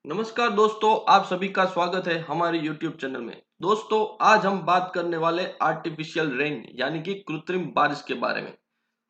नमस्कार दोस्तों, आप सभी का स्वागत है हमारे YouTube चैनल में। दोस्तों, आज हम बात करने वाले आर्टिफिशियल रेन यानी कि कृत्रिम बारिश के बारे में।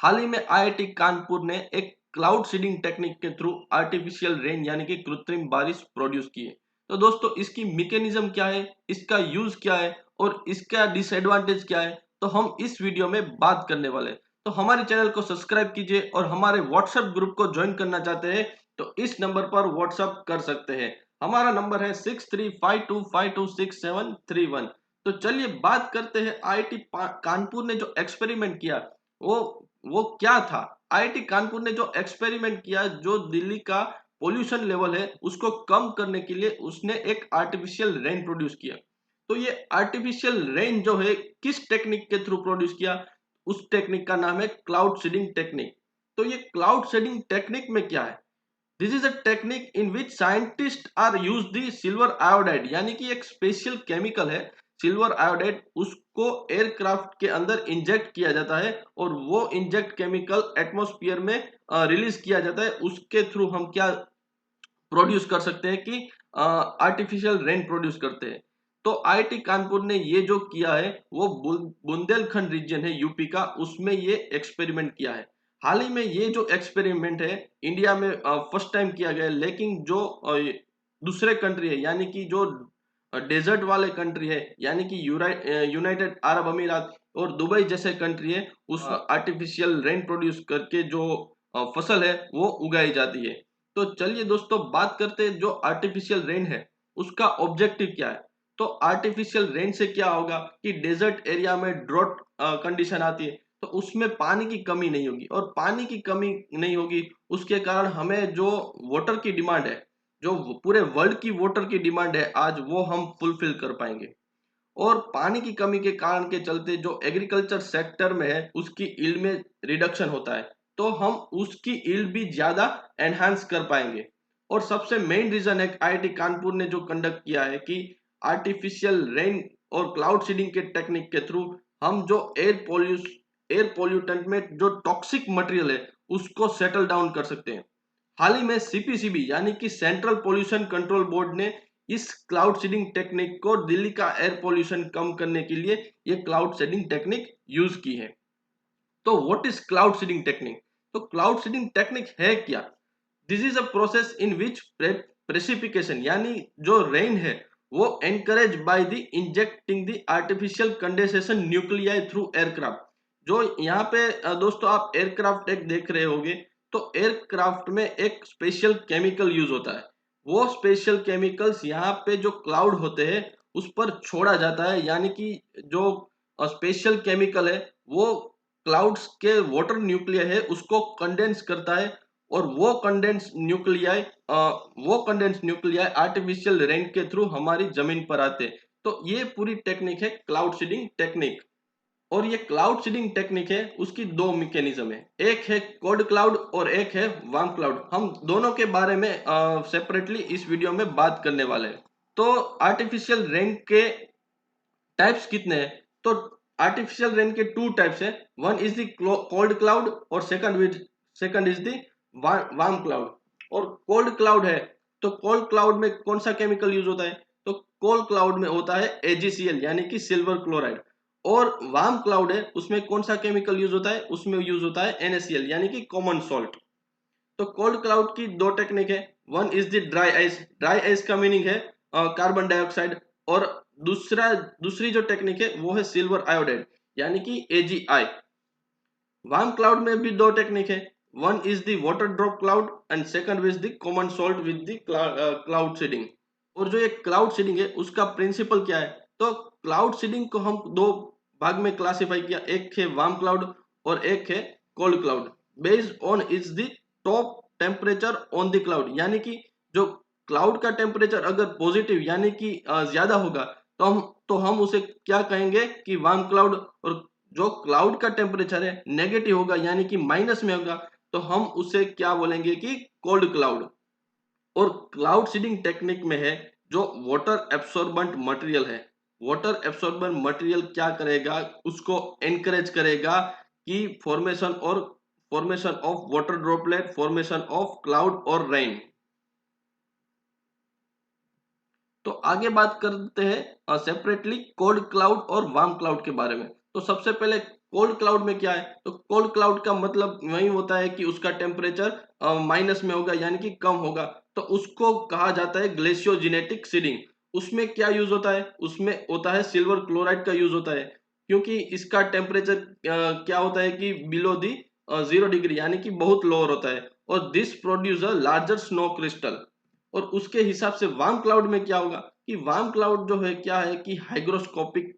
हाल ही में IIT कानपुर ने एक क्लाउड सीडिंग टेक्निक के थ्रू आर्टिफिशियल रेन यानी कि कृत्रिम बारिश प्रोड्यूस की है। तो दोस्तों, इसकी मैकेनिज्म क्या है, इसका यूज क्या है और इसका डिसएडवांटेज क्या है, तो हम इस वीडियो में बात करने वाले हैं। तो हमारे चैनल को सब्सक्राइब कीजिए और हमारे व्हाट्सएप ग्रुप को ज्वाइन करना चाहते हैं तो इस नंबर पर व्हाट्सएप कर सकते हैं। हमारा नंबर है 6352526731। तो चलिए बात करते हैं IIT कानपुर ने जो एक्सपेरिमेंट किया वो वो क्या था। IIT कानपुर ने जो एक्सपेरिमेंट किया, जो दिल्ली का पोल्यूशन लेवल है उसको कम करने के लिए उसने एक आर्टिफिशियल रेन प्रोड्यूस किया। तो ये आर्टिफिशियल रेन जो है किस टेक्निक के थ्रू प्रोड्यूस किया, उस टेक्निक का नाम है क्लाउड सीडिंग टेक्निक। तो ये क्लाउड सीडिंग टेक्निक में क्या है? This is a technique in which scientist are use the silver iodide, यानी कि एक स्पेशल केमिकल है सिल्वर आयोडाइड, उसको एयरक्राफ्ट के अंदर इंजेक्ट किया जाता है और वो इंजेक्ट केमिकल एटमॉस्फेयर में रिलीज किया जाता है। उसके थ्रू हम क्या प्रोड्यूस कर सकते हैं कि आर्टिफिशियल रेन प्रोड्यूस करते हैं। तो IIT कानपुर ने ये जो किया है वो बुंदेलखंड रीजन है यूपी का, उसमें ये एक्सपेरिमेंट किया है। हाल ही में ये जो एक्सपेरिमेंट है इंडिया में फर्स्ट टाइम किया गया है, लेकिन जो दूसरे कंट्री है यानी कि जो डेजर्ट वाले कंट्री है यानी कि यूनाइटेड अरब अमीरात और दुबई जैसे कंट्री है, उस आर्टिफिशियल रेन प्रोड्यूस करके जो फसल है वो उगाई जाती है। तो चलिए दोस्तों बात करते हैं जो आर्टिफिशियल रेन है उसका ऑब्जेक्टिव क्या है। तो आर्टिफिशियल रेन से क्या होगा कि डेजर्ट एरिया में ड्रॉट कंडीशन आती है, तो उसमें पानी की कमी नहीं होगी, और पानी की कमी नहीं होगी उसके कारण हमें जो वाटर की डिमांड है, जो पूरे वर्ल्ड की वाटर की डिमांड है आज, वो हम फुलफिल कर पाएंगे। और पानी की कमी के कारण के चलते जो एग्रीकल्चर सेक्टर में है उसकी यील्ड में रिडक्शन होता है, तो हम उसकी यील्ड भी ज्यादा एनहांस कर पाएंगे। और सबसे मेन रीजन है IIT कानपुर ने जो कंडक्ट किया है कि आर्टिफिशियल रेन और क्लाउड सीडिंग के टेक्निक के थ्रू हम जो एयर पोल्यूटेंट में जो टॉक्सिक मटेरियल है उसको सेटल डाउन कर सकते हैं। हाल ही में CPCB यानी कि सेंट्रल पोल्यूशन कंट्रोल बोर्ड ने इस क्लाउड सीडिंग टेक्निक को दिल्ली का एयर पोल्यूशन कम करने के लिए ये क्लाउड सीडिंग टेक्निक यूज की है। तो what is cloud seeding technique? तो क्लाउड सीडिंग टेक्निक है क्या? This is a process in which precipitation यानी जो रेन है वो encourage by the injecting the artificial condensation nuclei through aircraft. जो यहाँ पे दोस्तों आप एयरक्राफ्ट एक देख रहे होंगे, तो एयरक्राफ्ट में एक स्पेशल केमिकल यूज होता है। वो स्पेशल केमिकल्स यहाँ पे जो क्लाउड होते हैं उस पर छोड़ा जाता है, यानी कि जो स्पेशल केमिकल है वो क्लाउड्स के वाटर न्यूक्लिया है उसको कंडेंस करता है, और वो कंडेंस न्यूक्लियाई आर्टिफिशियल रेन के थ्रू हमारी जमीन पर आते हैं। तो ये पूरी टेक्निक है क्लाउड सीडिंग टेक्निक। और ये क्लाउड सीडिंग टेक्निक है उसकी दो मैकेनिज्म है, एक है कोल्ड क्लाउड और एक है वार्म क्लाउड। हम दोनों के बारे में सेपरेटली इस वीडियो में बात करने वाले हैं। तो आर्टिफिशियल रेन के टाइप्स कितने हैं? तो आर्टिफिशियल रेन के टू टाइप्स है। One is the cold cloud और second is the warm cloud. और कोल्ड क्लाउड है तो कोल्ड क्लाउड में कौन सा केमिकल यूज होता है? तो कोल्ड क्लाउड में होता है AgCl यानी कि सिल्वर क्लोराइड। और वार्म क्लाउड है उसमें कौन सा केमिकल यूज होता है? उसमें यूज होता है NaCl यानी कि कॉमन सॉल्ट। तो कोल्ड क्लाउड की दो टेक्निक है। One is the dry ice. Dry ice का मीनिंग है कार्बन डाइऑक्साइड। और दूसरी जो टेक्निक है वो है सिल्वर आयोडाइड यानी कि AgI। वार्म क्लाउड में भी दो टेक्निक है। One is the water drop cloud and second is the common salt with the cloud seeding. और जो ये क्लाउड सीडिंग है उसका प्रिंसिपल क्या है? तो क्लाउड सीडिंग को हम दो भाग में क्लासिफाई किया, एक है वार्म क्लाउड और एक है cold cloud. Based on is the top temperature on the cloud, यानी कि जो क्लाउड का टेम्परेचर अगर पॉजिटिव यानी कि ज्यादा होगा तो हम उसे क्या कहेंगे कि वार्म क्लाउड। और जो क्लाउड का टेम्परेचर है नेगेटिव होगा यानी कि माइनस में होगा तो हम उसे क्या बोलेंगे कि कोल्ड क्लाउड। और क्लाउड सीडिंग टेक्निक में है जो वाटर एब्सॉर्बेंट मटेरियल है। वाटर एब्सॉर्बेंट मटेरियल क्या करेगा? उसको एनकरेज करेगा कि formation of water droplet, formation of cloud और रेन। तो आगे बात करते हैं सेपरेटली कोल्ड क्लाउड और वार्म क्लाउड के बारे में। तो सबसे पहले कोल्ड क्लाउड में क्या है, तो कोल्ड क्लाउड का मतलब वही होता है कि उसका टेम्परेचर माइनस में होगा यानी कि कम होगा, तो उसको कहा जाता है ग्लेशियोजेनेटिक सीडिंग। उसमें क्या यूज होता है, उसमें होता है सिल्वर क्लोराइड का यूज होता है, क्योंकि इसका टेम्परेचर क्या होता है कि बिलो दी 0 डिग्री यानी कि बहुत लोअर होता है, और this produce a larger snow crystal. और उसके हिसाब से वार्म क्लाउड में क्या होगा कि वार्म क्लाउड जो है क्या है कि हाइग्रोस्कोपिक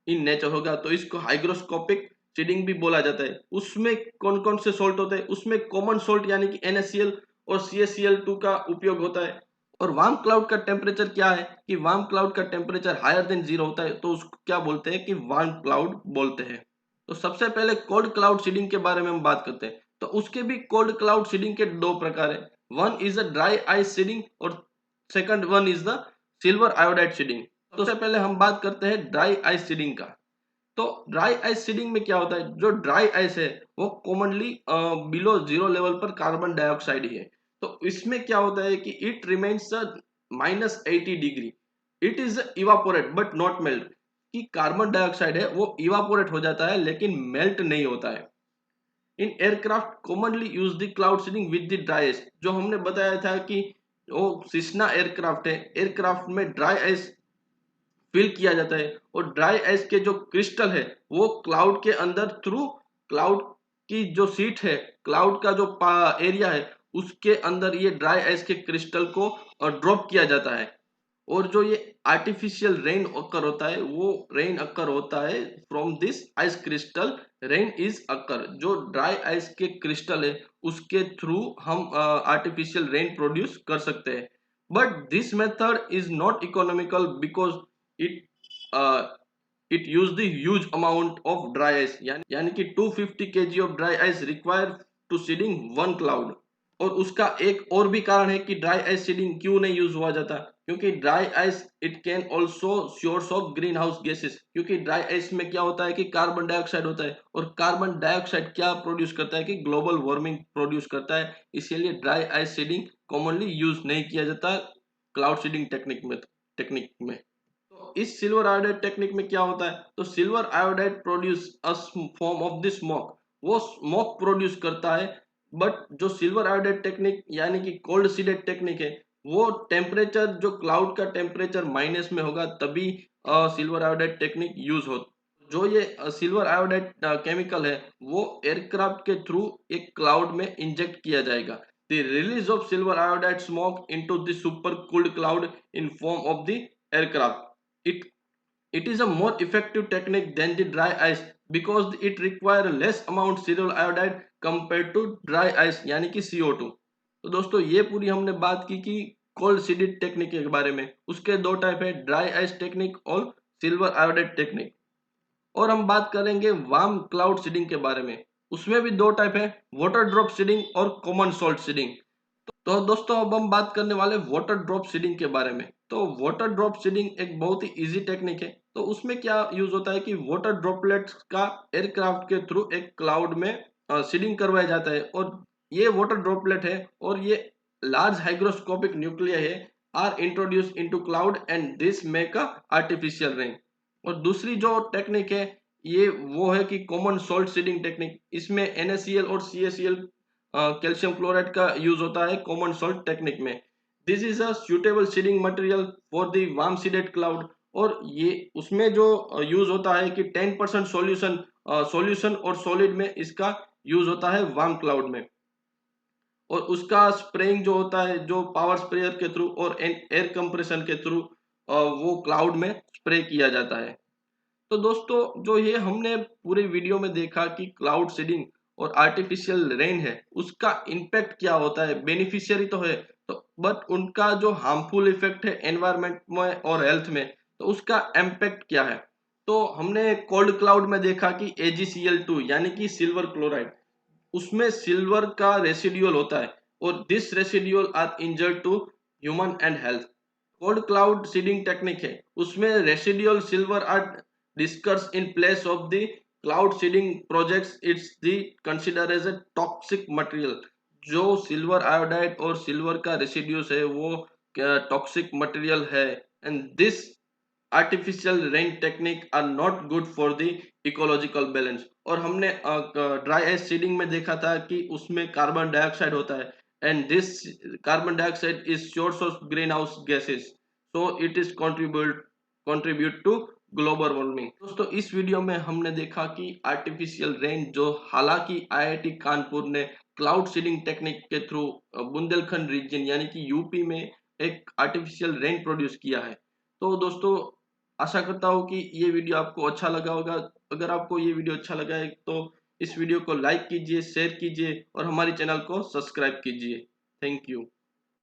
इन नेचर होगा, तो इसको हाइग्रोस्कोपिक शेडिंग भी बोला जाता है। उसमें कौन कौन से सोल्ट होते हैं, उसमें कॉमन सोल्ट यानी कि NaCl और CaCl2 का उपयोग होता है। और वार्म क्लाउड का टेम्परेचर क्या है कि वार्म क्लाउड का टेम्परेचर हायर देन 0 होता है, तो उसको क्या बोलते हैं कि वार्म क्लाउड बोलते हैं। तो सबसे पहले कोल्ड क्लाउड सीडिंग के बारे में हम बात करते हैं। तो उसके भी कोल्ड क्लाउड सीडिंग के दो प्रकार है, one is a dry ice seeding और second one is the silver iodide seeding. तो सबसे पहले हम बात करते हैं ड्राई आइस सीडिंग का। तो ड्राई आइस सीडिंग में क्या होता है, जो ड्राई आइस है वो कॉमनली बिलो 0 लेवल पर कार्बन डाइऑक्साइड ही है। तो इसमें क्या होता है कि it remains -80 degree, it is evaporate but not melt, कि कार्बन डाइऑक्साइड है वो इवापोरेट हो जाता है लेकिन मेल्ट नहीं होता है। In aircraft commonly use the cloud seeding with the dry ice, जो हमने बताया था कि वो सिस्ना एयरक्राफ्ट है, एयरक्राफ्ट में ड्राई आइस फिल किया जाता है, और ड्राई आइस के जो क्रिस्टल है वो क्लाउड के अंदर थ्रू क्लाउड की जो सीट है, क्लाउड का जो एरिया है उसके अंदर ये ड्राई आइस के क्रिस्टल को ड्रॉप किया जाता है। और जो ये आर्टिफिशियल रेन अकर होता है वो रेन अकर होता है from this ice crystal, rain is occur, जो ड्राई आइस के क्रिस्टल है उसके थ्रू हम आर्टिफिशियल रेन प्रोड्यूस कर सकते हैं। But this method is not economical because it it use the huge amount of dry ice, यानी कि 250 kg ऑफ dry ice require to seeding one cloud. और उसका एक और भी कारण है कि ड्राई आइस सीडिंग क्यों नहीं यूज हुआ जाता, क्योंकि dry ice it can also source of green house gases, क्योंकि ड्राई आइस में क्या होता है कि कार्बन डाइऑक्साइड होता है, और कार्बन डाइऑक्साइड क्या प्रोड्यूस करता है कि ग्लोबल वार्मिंग प्रोड्यूस करता है। इसीलिए dry ice seeding commonly use नहीं किया जाता क्लाउड सीडिंग टेक्निक में। तो इस सिल्वर आयोडाइड टेक्निक में क्या होता है, तो silver iodide produce a form of the smoke, वो स्मोक प्रोड्यूस करता है। बट जो सिल्वर आयोडाइड टेक्निक यानी कि कोल्ड सीडेड टेक्निक है, वो टेम्परेचर जो क्लाउड का टेम्परेचर माइनस में होगा तभी सिल्वर आयोडाइड टेक्निक यूज हो। जो ये सिल्वर आयोडाइड केमिकल है वो एयरक्राफ्ट के थ्रू एक क्लाउड में इंजेक्ट किया जाएगा। The release of silver iodide smoke into the super cooled cloud in form of the aircraft. It it is a more effective technique than the dry ice because it require less amount silver iodide compared to dry ice यानी कि CO2। तो दोस्तों ये पूरी हमने बात की कि कोल्ड सीडेड टेक्निक के बारे में। उसके दो टाइप है, ड्राई आइस टेक्निक और सिल्वर आयोडाइड टेक्निक। और हम बात करेंगे वार्म क्लाउड सीडिंग के बारे में। उसमें भी दो टाइप है, वाटर ड्रॉप सीडिंग और कॉमन सॉल्ट सीडिंग। तो दोस्तों अब हम बात करने वाले वाटर ड्रॉप सीडिंग के बारे में। तो वाटर ड्रॉप सीडिंग एक बहुत ही इजी टेक्निक है। तो उसमें क्या यूज होता है कि वाटर ड्रॉपलेट्स का एयरक्राफ्ट के थ्रू एक क्लाउड में सीडिंग करवाया जाता है, और ये वाटर ड्रॉपलेट है और ये लार्ज हाइग्रोस्कोपिक न्यूक्लिया है are introduce into cloud and this make a artificial rain. और दूसरी जो टेक्निक है ये वो है कि कॉमन सॉल्ट सीडिंग टेक्निक। इसमें NaCl और CaCl कैल्शियम क्लोराइड का यूज होता है कॉमन सॉल्ट टेक्निक में। This is a suitable seeding material for the warm seeded cloud. और ये उसमें जो यूज होता है कि 10% सॉल्यूशन और सॉलिड में इसका यूज होता है वार्म क्लाउड में। और उसका स्प्रेइंग जो होता है जो पावर स्प्रेयर के थ्रू और एयर कंप्रेशन के थ्रू वो क्लाउड में स्प्रे किया जाता है। तो दोस्तों जो ये हमने पूरे वीडियो में देखा कि क्लाउड सीडिंग और आर्टिफिशियल रेन है उसका इम्पैक्ट क्या होता है, बेनिफिशियरी तो है, तो बट उनका जो हार्मफुल इफेक्ट है एनवायरनमेंट में और हेल्थ में, तो उसका इम्पैक्ट क्या है। तो हमने कोल्ड क्लाउड में देखा कि AgCl2 यानी कि सिल्वर क्लोराइड, उसमें सिल्वर का रेसिड्यूल होता है, और this residual are injured to human and health. Cold cloud seeding technique है उसमें residual silver are discourse in place of the cloud seeding projects, it's the consider as a toxic material. जो silver iodide और silver का residues है वो toxic material है and this artificial rain technique are not good for the ecological balance। और हमने dry ice seeding में देखा था कि उसमें कार्बन डाइऑक्साइड होता है, and this carbon dioxide is source of green house gases, so it is contribute to global warming. दोस्तों इस वीडियो में हमने देखा कि आर्टिफिशियल रेन जो हालांकि आईआईटी कानपुर ने क्लाउड सीडिंग टेक्निक के थ्रू बुंदेलखंड रीजन यानी कि यूपी में एक आर्टिफिशियल रेन प्रोड्यूस किया है। तो दोस्तों आशा करता हूँ कि ये वीडियो आपको अच्छा लगा होगा। अगर आपको ये वीडियो अच्छा लगा है तो इस वीडियो को लाइक कीजिए, शेयर कीजिए और हमारे चैनल को सब्सक्राइब कीजिए। Thank you.